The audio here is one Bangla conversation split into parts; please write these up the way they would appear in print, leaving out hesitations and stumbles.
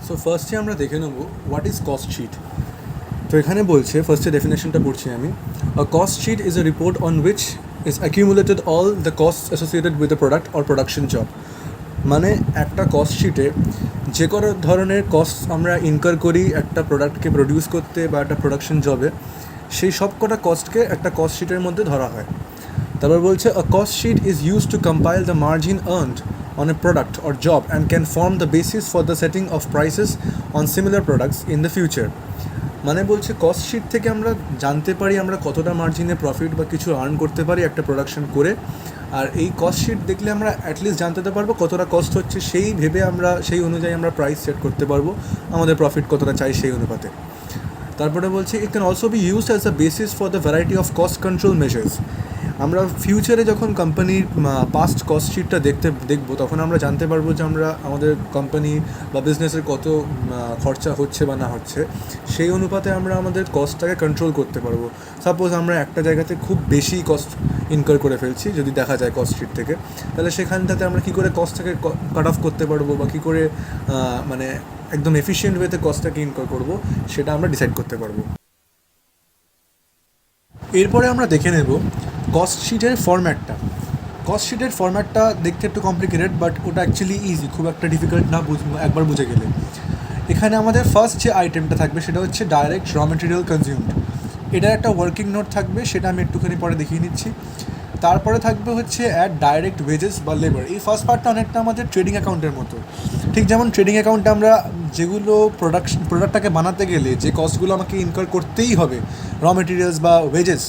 সো ফার্স্টে আমরা দেখে নেব হোয়াট ইজ কস্ট শিট। তো এখানে বলছে ফার্স্টে ডেফিনেশনটা পড়ছি আমি। A cost sheet is a report on which is accumulated all the cost associated with the product or production job. মানে একটা কস্ট শিটে যে কোনো ধরনের কস্ট আমরা ইনকার করি একটা প্রোডাক্টকে প্রডিউস করতে বা একটা প্রোডাকশন জবে, সেই সব কটা কস্টকে একটা কস্ট শিটের মধ্যে ধরা হয়। তারপর বলছে a cost sheet is use to compile the margin earned on a product or job and can form the basis for the setting of prices on similar products in the future. মানে বলছে কস্ট শিট থেকে আমরা জানতে পারি আমরা কতটা মার্জিনে প্রফিট বা কিছু আর্ন করতে পারি একটা প্রোডাকশন করে, আর এই কস্ট শিট দেখলে আমরা অ্যাটলিস্ট জানতে পারবো কতটা কস্ট হচ্ছে, সেই ভেবে আমরা সেই অনুযায়ী আমরা প্রাইস সেট করতে পারবো, আমাদের প্রফিট কতটা চাই সেই অনুপাতে। তারপরে বলছে it can also be used as a basis for the variety of cost control measures. আমরা ফিউচারে যখন কোম্পানির পাস্ট কস্ট শিটটা দেখবো তখন আমরা জানতে পারবো যে আমরা আমাদের কোম্পানি বা বিজনেসের কত খরচা হচ্ছে বা না হচ্ছে, সেই অনুপাতে আমরা আমাদের কস্টটাকে কন্ট্রোল করতে পারবো। সাপোজ আমরা একটা জায়গাতে খুব বেশি কস্ট ইনকার করে ফেলছি যদি দেখা যায় কস্ট শিট থেকে, তাহলে সেখানটাতে আমরা কী করে কস্টটাকে কাট অফ করতে পারবো বা কী করে মানে একদম এফিশিয়েন্ট ওয়েতে কস্টটাকে ইনকার করবো সেটা আমরা ডিসাইড করতে পারবো। এরপরে আমরা দেখে নেব কস্ট শিটের ফরম্যাটটা। কস্ট শিটের ফরম্যাটটা দেখতে একটু কমপ্লিকেটেড, বাট ওটা অ্যাকচুয়ালি ইজি, খুব একটা ডিফিকাল্ট না, একবার বুঝে গেলে। এখানে আমাদের ফার্স্ট যে আইটেমটা থাকবে সেটা হচ্ছে ডাইরেক্ট র মেটেরিয়াল কনজিউমড। এটার একটা ওয়ার্কিং নোট থাকবে, সেটা আমি একটুখানি পরে দেখিয়ে নিচ্ছি। তারপরে থাকবে হচ্ছে অ্যাট ডাইরেক্ট ওয়েজেস বা লেবার। এই ফার্স্ট পার্টটা অনেকটা আমাদের ট্রেডিং অ্যাকাউন্টের মতো। ঠিক যেমন ট্রেডিং অ্যাকাউন্টে আমরা যেগুলো প্রোডাক্টটাকে বানাতে গেলে যে কস্টগুলো আমাকে ইনকার করতেই হবে, র মেটেরিয়ালস বা ওয়েজেস,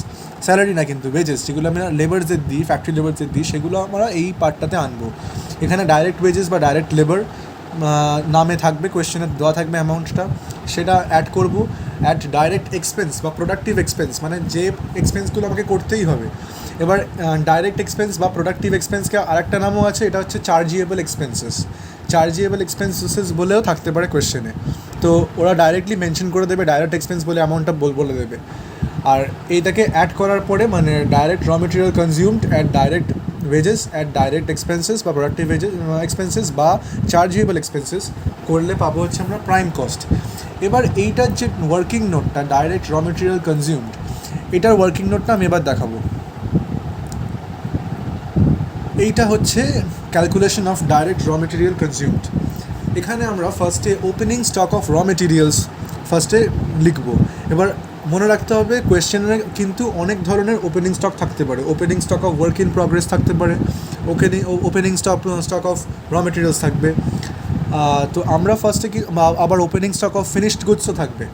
স্যালারি না কিন্তু ওয়েজেস, যেগুলো আমরা লেবারদের দিই, ফ্যাক্টরি লেবারদের দিই, সেগুলো আমরা এই পার্টটাতে আনবো। এখানে ডাইরেক্ট ওয়েজেস বা ডাইরেক্ট লেবার নামে থাকবে, কোয়েশ্চেনে দেওয়া থাকবে অ্যামাউন্টটা, সেটা অ্যাড করব। অ্যাট ডাইরেক্ট এক্সপেন্স বা প্রোডাক্টিভ এক্সপেন্স, মানে যে এক্সপেন্সগুলো আমাকে করতেই হবে। এবার ডাইরেক্ট এক্সপেন্স বা প্রোডাক্টিভ এক্সপেন্সকে আরেকটা নামও আছে, এটা হচ্ছে চার্জিয়েবল এক্সপেন্সেস। চার্জিয়েবল এক্সপেন্সেস বলেও থাকতে পারে কোয়েশ্চেনে, তো ওরা ডাইরেক্টলি মেনশন করে দেবে, ডাইরেক্ট এক্সপেন্স বলে অ্যামাউন্টটা বলে দেবে। আর এইটাকে অ্যাড করার পরে মানে direct raw material consumed at direct wages at direct expenses বা প্রোডাক্টিভ এক্সপেন্সেস বা চার্জেবল এক্সপেন্সেস করলে পাবো হচ্ছে আমরা প্রাইম কস্ট। এবার এইটার যে ওয়ার্কিং নোটটা ডাইরেক্ট র মেটেরিয়াল কনজিউমড, এটার ওয়ার্কিং নোটটা আমি এবার দেখাবো। এইটা হচ্ছে calculation of direct raw material consumed. এখানে আমরা ফার্স্টে opening stock of raw materials ফার্স্টে লিখবো। এবার মনে রাখতে হবে কোয়েশ্চেনে কিন্তু অনেক ধরনের ওপেনিং স্টক থাকতে পারে। Opening stock of work in progress থাকতে পারে, opening stock of raw materials থাকবে। তো আমরা ফার্স্টে আবার ওপেনিং স্টক অফ ফিনিশড গুডসও থাকবে।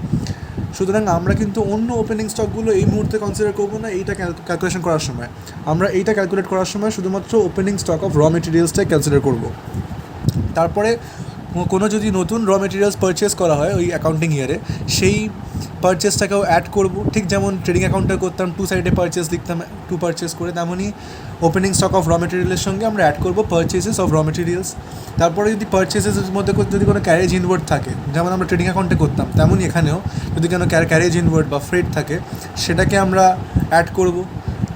সুতরাং আমরা কিন্তু অন্য ওপেনিং স্টকগুলো এই মুহূর্তে কনসিডার করবো না এইটা ক্যালকুলেশন করার সময়। আমরা এইটা ক্যালকুলেট করার সময় শুধুমাত্র ওপেনিং স্টক অফ র মেটেরিয়ালসটাই কনসিডার করবো। তারপরে কোনো যদি নতুন র মেটেরিয়ালস পারচেস করা হয় ওই অ্যাকাউন্টিং ইয়ারে, সেই পারচেসটাকেও অ্যাড করব। ঠিক যেমন ট্রেডিং অ্যাকাউন্টে করতাম টু সাইডে পারচেস লিখতাম টু পারচেস করে, তেমনই ওপেনিং স্টক অফ র মেটেরিয়ালের সঙ্গে আমরা অ্যাড করব পারচেসেস অফ র মেটেরিয়ালস। তারপরে যদি পারচেসেসের মধ্যে যদি কোনো ক্যারেজ ইনওয়ার্ড থাকে, যেমন আমরা ট্রেডিং অ্যাকাউন্টে করতাম, তেমনই এখানেও যদি কোনো ক্যারেজ ইনওয়ার্ড বা ফ্রেড থাকে সেটাকে আমরা অ্যাড করব।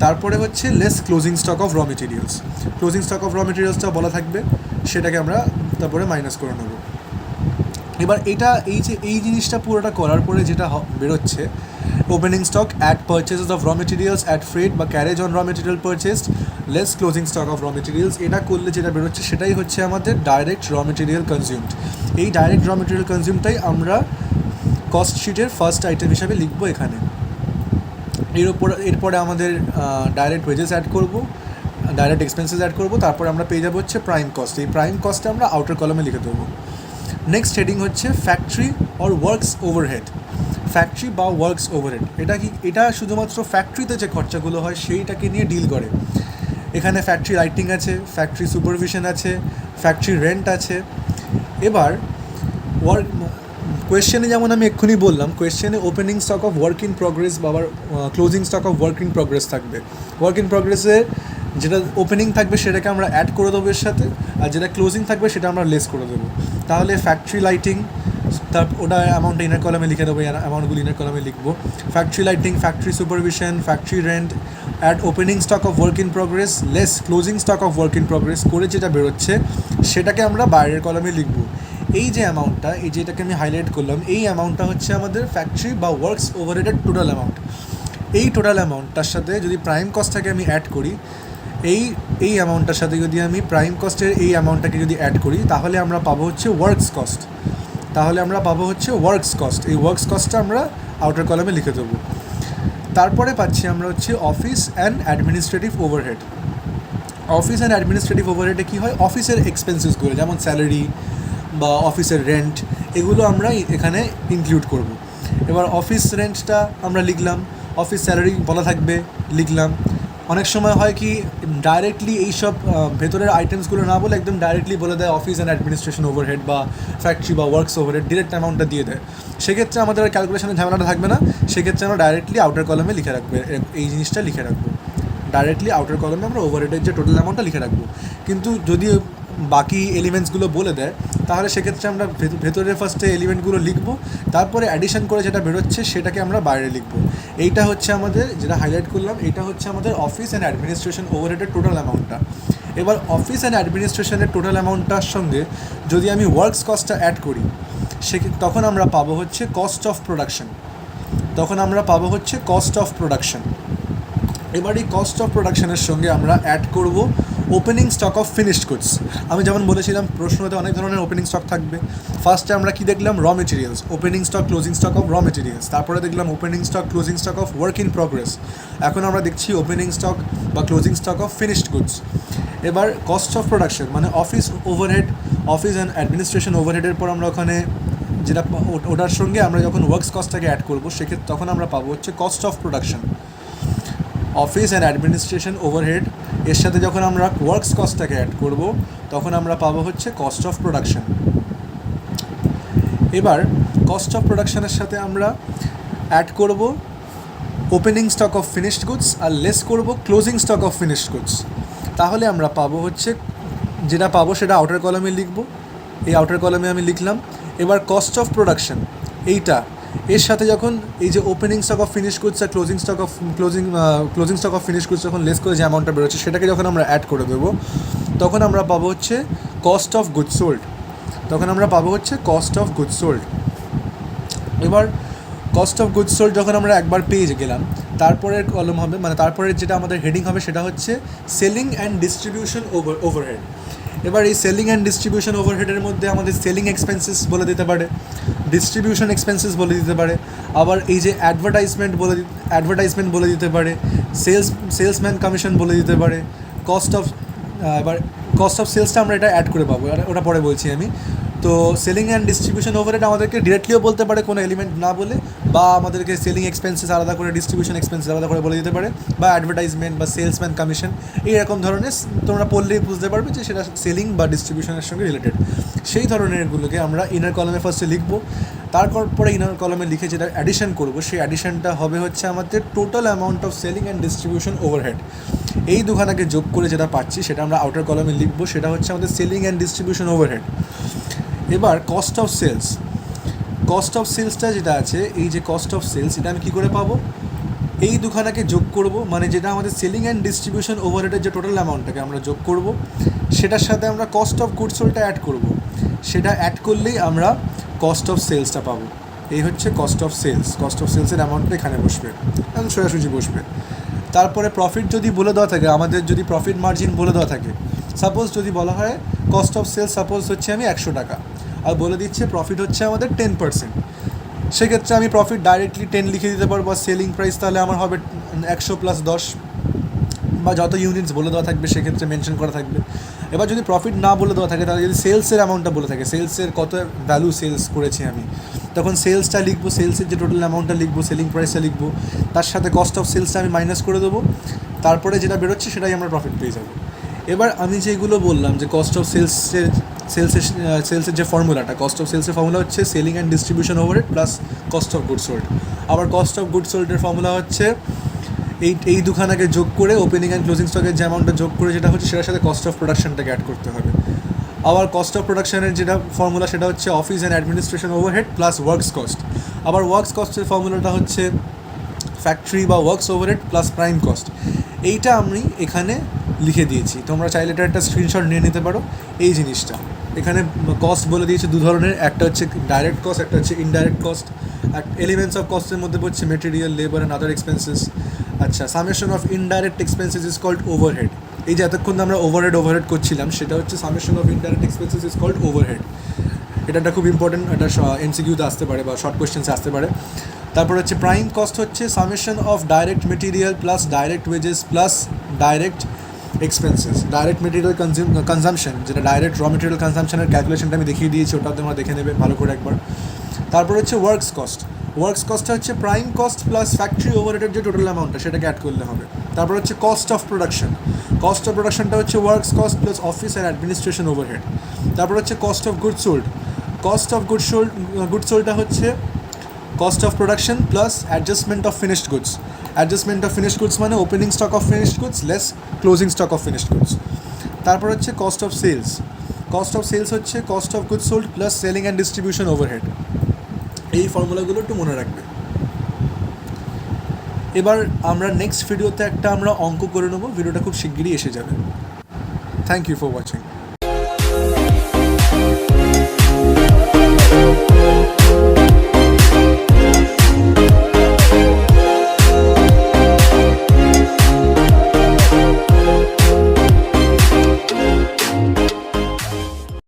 তারপরে হচ্ছে less closing stock of raw materials. Closing stock of র মেটেরিয়ালসটা বলা থাকবে, সেটাকে আমরা তারপরে মাইনাস করে নেব। এবার এই জিনিসটা পুরোটা করার পরে যেটা বেরোচ্ছে, opening stock at purchases of raw materials at freight বা carriage on raw material purchased less closing stock of raw materials, এটা করলে যেটা বেরোচ্ছে সেটাই হচ্ছে আমাদের ডাইরেক্ট র মেটেরিয়াল কনজিউমড। এই ডাইরেক্ট র মেটেরিয়াল কনজিউমডটাই আমরা কস্ট শিটের ফার্স্ট আইটেম হিসাবে লিখবো এখানে। এরপরে আমাদের ডাইরেক্ট ওয়েজেস অ্যাড করব, ডাইরেক্ট এক্সপেন্সেস অ্যাড করব, তারপর আমরা পেয়ে যাবো হচ্ছে প্রাইম কস্ট। এই প্রাইম কস্টটা আমরা আউটার কলামে লিখে দেবো। নেক্সট হেডিং হচ্ছে factory or works overhead. Factory বা ওয়ার্কস ওভারহেড এটা শুধুমাত্র ফ্যাক্টরিতে যে খরচাগুলো হয় সেইটাকে নিয়ে ডিল করে। এখানে ফ্যাক্টরি লাইটিং আছে, ফ্যাক্টরি সুপারভিশন আছে, ফ্যাক্টরি রেন্ট আছে। এবার কোয়েশ্চেনে যেমন আমি এক্ষুনি বললাম, কোয়েশ্চেনে opening stock of work in progress বা আবার closing stock of work in progress থাকবে। ওয়ার্ক ইন প্রগ্রেসে যেটা ওপেনিং থাকবে সেটাকে আমরা অ্যাড করে দেবো এর সাথে, আর যেটা ক্লোজিং থাকবে সেটা আমরা লেস করে দেবো। তাহলে ফ্যাক্টরি লাইটিং ওটা অ্যামাউন্টটা ইনার কলামে লিখে দেবো, অ্যামাউন্টগুলো ইনার কলামে লিখবো। Factory lighting, factory supervision, factory rent, add opening stock of work in progress less closing stock of work in progress করে যেটা বেরোচ্ছে সেটাকে আমরা বাইরের কলামে লিখবো। এই যে অ্যামাউন্টটা, এই যেটাকে আমি হাইলাইট করলাম, এই অ্যামাউন্টটা হচ্ছে আমাদের ফ্যাক্টরি বা ওয়ার্কস ওভারহেডের টোটাল অ্যামাউন্ট। এই টোটাল অ্যামাউন্টটার সাথে যদি প্রাইম কস্টটাকে আমি অ্যাড করি, এই অ্যামাউন্টটার সাথে যদি আমি প্রাইম কস্টের এই অ্যামাউন্টটাকে যদি অ্যাড করি, তাহলে আমরা পাবো হচ্ছে ওয়ার্কস কস্ট। এই ওয়ার্কস কস্টটা আমরা আউটার কলামে লিখে দেবো। তারপরে পাচ্ছি আমরা হচ্ছে office and administrative overhead. Office and administrative ওভারহেডে কী হয়, অফিসের এক্সপেন্সেসগুলো যেমন স্যালারি বা অফিসের রেন্ট, এগুলো আমরা এখানে ইনক্লুড করব। এবার অফিস রেন্টটা আমরা লিখলাম, অফিস স্যালারি বলা থাকবে লিখলাম। অনেক সময় হয় কি ডাইরেক্টলি এইসব ভেতরের আইটেমসগুলো না বলে একদম ডাইরেক্টলি বলে দেয় অফিস অ্যান্ড অ্যাডমিনিস্ট্রেশন ওভারহেড বা ফ্যাক্টরি বা ওয়ার্কস ওভারহেড, ডিরেক্ট অ্যামাউন্টটা দিয়ে দেয়। সেক্ষেত্রে আমাদের ক্যালকুলেশনের ঝামেলাটা থাকবে না, সেক্ষেত্রে আমরা ডাইরেক্টলি আউটার কলামে লিখে রাখবো, এই জিনিসটা লিখে রাখবো ডাইরেক্টলি আউটার কলামে আমরা ওভারহেডের যে টোটাল অ্যামাউন্টটা লিখে রাখবো। কিন্তু যদি বাকি এলিমেন্টসগুলো বলে দেয়, তাহলে সেক্ষেত্রে আমরা ভেতরের ফার্স্টে এলিমেন্টগুলো লিখবো, তারপরে অ্যাডিশন করে যেটা বেরোচ্ছে সেটাকে আমরা বাইরে লিখবো। এইটা হচ্ছে আমাদের যেটা হাইলাইট করলাম, এইটা হচ্ছে আমাদের অফিস অ্যান্ড অ্যাডমিনিস্ট্রেশন ওভারহেডের টোটাল অ্যামাউন্টটা। এবার অফিস অ্যান্ড অ্যাডমিনিস্ট্রেশনের টোটাল অ্যামাউন্টটার সঙ্গে যদি আমি ওয়ার্কস কস্টটা অ্যাড করি, তখন আমরা পাবো হচ্ছে কস্ট অফ প্রোডাকশন। এবার এই কস্ট অফ প্রোডাকশনের সঙ্গে আমরা অ্যাড করব opening stock of finished goods. আমি যেমন বলেছিলাম প্রশ্নতে অনেক ধরনের ওপেনিং স্টক থাকবে। ফার্স্টে আমরা কি দেখলাম, raw materials, opening stock closing stock of raw materials. তারপরে দেখলাম opening stock closing stock of work in progress. এখন আমরা দেখছি ওপেনিং স্টক বা closing stock of finished goods. এবার কস্ট অফ প্রোডাকশন মানে office overhead, office and administration ওভারহেডের পর আমরা ওখানে যেটা ওটার সঙ্গে আমরা যখন ওয়ার্কস কস্টটাকে অ্যাড করবো, সেক্ষেত্রে তখন আমরা পাবো হচ্ছে cost of production. Office and administration overhead এর সাথে যখন আমরা ওয়ার্কস কস্টটাকে অ্যাড করব, তখন আমরা পাবো হচ্ছে কস্ট অফ প্রোডাকশন। এবার কস্ট অফ প্রোডাকশনের সাথে আমরা অ্যাড করব opening stock of finished goods আর লেস করব closing stock of finished goods. তাহলে আমরা পাবো হচ্ছে যেটা পাবো সেটা আউটার কলামে লিখব, এই আউটার কলামে আমি লিখলাম। এবার কস্ট অফ প্রোডাকশন এইটা এর সাথে যখন এই যে opening stock of finish goods আর closing stock of finish goods যখন লেস করে যে অ্যামাউন্টটা বেরোচ্ছে সেটাকে যখন আমরা অ্যাড করে দেবো, তখন আমরা পাবো হচ্ছে কস্ট অফ গুডস সোল্ড। এবার কস্ট অফ গুডস সোল্ড যখন আমরা একবার পেয়ে গেলাম, তারপরের কলম হবে মানে তারপরের যেটা আমাদের হেডিং হবে সেটা হচ্ছে সেলিং অ্যান্ড ডিস্ট্রিবিউশন ওভারহেড। এবার এই সেলিং অ্যান্ড ডিস্ট্রিবিউশন ওভারহেডের মধ্যে আমাদের সেলিং এক্সপেন্সেস বলে দিতে পারে, ডিস্ট্রিবিউশন এক্সপেন্সেস বলে দিতে পারে, আবার এই যে অ্যাডভার্টাইজমেন্ট বলে দিতে পারে, সেলসম্যান কমিশন বলে দিতে পারে, এবার কস্ট অফ সেলসটা আমরা এটা অ্যাড করে পাবো, ওটা পরে বলছি আমি। তো সেলিং অ্যান্ড ডিস্ট্রিবিউশন ওভারহেড আমাদেরকে ডিরেক্টলিও বলতে পারে কোনো এলিমেন্ট না বলে, বা আমাদেরকে সেলিং এক্সপেন্সেস আলাদা করে, ডিস্ট্রিবিউশন এক্সপেন্সেস আলাদা করে বলে দিতে পারে, বা অ্যাডভার্টাইজমেন্ট বা সেলসম্যান কমিশন এইরকম ধরনের তোমরা পড়লেই বুঝতে পারবে যে সেটা সেলিং বা ডিস্ট্রিবিউশনের সঙ্গে রিলেটেড। সেই ধরনেরগুলোকে আমরা ইনার কলামে ফার্স্টে লিখবো, তারপরে ইনার কলামে লিখে যেটা অ্যাডিশন করবো, সেই অ্যাডিশনটা হবে হচ্ছে আমাদের total amount of selling and distribution overhead. এই দুখানাকে যোগ করে যেটা পাচ্ছি সেটা আমরা আউটার কলামে লিখবো, সেটা হচ্ছে আমাদের সেলিং অ্যান্ড ডিস্ট্রিবিউশন ওভারহেড। এবার কস্ট অফ সেলসটা যেটা আছে, এই যে কস্ট অফ সেলস, এটা আমি কী করে পাবো, এই দুখানাকে যোগ করব, মানে যেটা আমাদের সেলিং অ্যান্ড ডিস্ট্রিবিউশন ওভারহেডের যে টোটাল অ্যামাউন্টটাকে আমরা যোগ করব, সেটার সাথে আমরা কস্ট অফ গুডস সোল্ডটা অ্যাড করব। সেটা অ্যাড করলেই আমরা কস্ট অফ সেলসটা পাবো। এই হচ্ছে কস্ট অফ সেলসের অ্যামাউন্টটা এখানে বসবে, একদম সোজাসুজি বসবে। তারপরে প্রফিট যদি বলে দেওয়া থাকে, আমাদের যদি প্রফিট মার্জিন বলে দেওয়া থাকে, সাপোজ যদি বলা হয় কস্ট অফ সেলস সাপোজ হচ্ছে আমি 100 টাকা, আর বলে দিচ্ছে প্রফিট হচ্ছে আমাদের 10%, সেক্ষেত্রে আমি প্রফিট ডাইরেক্টলি 10 লিখে দিতে পারবো, আর সেলিং প্রাইস তাহলে আমার হবে 100 + 10, বা যত ইউনিটস বলে দেওয়া থাকবে সেক্ষেত্রে মেনশন করা থাকবে। এবার যদি প্রফিট না বলে দেওয়া থাকে, তাহলে যদি সেলসের অ্যামাউন্টটা বলে থাকে, সেলসের কত ভ্যালু সেলস করেছি আমি, তখন সেলসটা লিখবো, সেলসের যে টোটাল অ্যামাউন্টটা লিখবো, সেলিং প্রাইসটা লিখবো, তার সাথে কস্ট অফ সেলসটা আমি মাইনাস করে দেবো, তারপরে যেটা বেরোচ্ছে সেটাই আমরা প্রফিট পেয়ে যাবো। এবার আমি যেগুলো বললাম যে কস্ট অফ সেলসের যে ফর্মুলাটা, কস্ট অফ সেলসের ফর্মুলা হচ্ছে selling and distribution overhead plus cost of goods sold. আবার কস্ট অফ গুডস সোল্ডের ফর্মুলা হচ্ছে এই দুখানাকে যোগ করে ওপেনিং অ্যান্ড ক্লোজিং স্টকের যে অ্যামাউন্টটা যোগ করে যেটা হচ্ছে সেটার সাথে কস্ট অফ প্রোডাকশনটাকে অ্যাড করতে হবে। আবার কস্ট অফ প্রোডাকশনের যেটা ফর্মুলা সেটা হচ্ছে office and administration overhead plus works cost. আবার ওয়ার্কস কস্টের ফর্মুলাটা হচ্ছে ফ্যাক্টরি বা works overhead plus prime cost. এইটা আমি এখানে লিখে দিয়েছি, তোমরা চাইলে এটা একটা স্ক্রিনশট নিয়ে নিতে পারো। এই জিনিসটা এখানে কস্ট বলে দিয়েছে দু ধরনের, একটা হচ্ছে ডাইরেক্ট কস্ট, একটা হচ্ছে ইনডাইরেক্ট কস্ট। এলিমেন্টস অফ কস্টের মধ্যে পড়ছে material, labour and other expenses. আচ্ছা, summation of indirect expenses is called overhead. এই যে এতক্ষণ আমরা ওভারহেড করছিলাম, সেটা হচ্ছে summation of indirect expenses is called overhead. এটা একটা খুব ইম্পর্টেন্ট, এটা এমসিকিউতে আসতে পারে বা শর্ট কোয়েশ্চেন্সে আসতে পারে। তারপর হচ্ছে প্রাইম কস্ট হচ্ছে summation of direct material plus direct wages plus direct expenses. Direct material consumption, যেটা ডাইরেক্ট র মেটেরিয়াল কনজামশনের ক্যালকুলেশনটা আমি দেখিয়ে দিয়েছি, ওটা তোমরা দেখে নেবে ভালো করে একবার। তারপর হচ্ছে ওয়ার্কস কস্ট। ওয়ার্কস কস্টটা হচ্ছে প্রাইম কস্ট প্লাস ফ্যাক্টরি ওভারহেডের যে টোটাল অ্যামাউন্টটা সেটাকে অ্যাড করলে হবে। তারপর হচ্ছে cost of production. Cost of প্রোডাকশনটা হচ্ছে works cost plus office and administration overhead. তারপর হচ্ছে cost of goods sold. Cost of goods সোল্ডটা হচ্ছে cost of production plus adjustment of finished goods. Adjustment of finished goods মানে opening stock of finished goods less closing stock of finished goods. তারপর হচ্ছে cost of sales. Cost of sales হচ্ছে cost of goods sold plus selling and distribution overhead. এই ফর্মুলাগুলো একটু মনে রাখবে। এবার আমরা নেক্সট ভিডিওতে একটা আমরা অঙ্ক করে নেবো, ভিডিওটা খুব শিগগিরই এসে যাবে। Thank you for watching.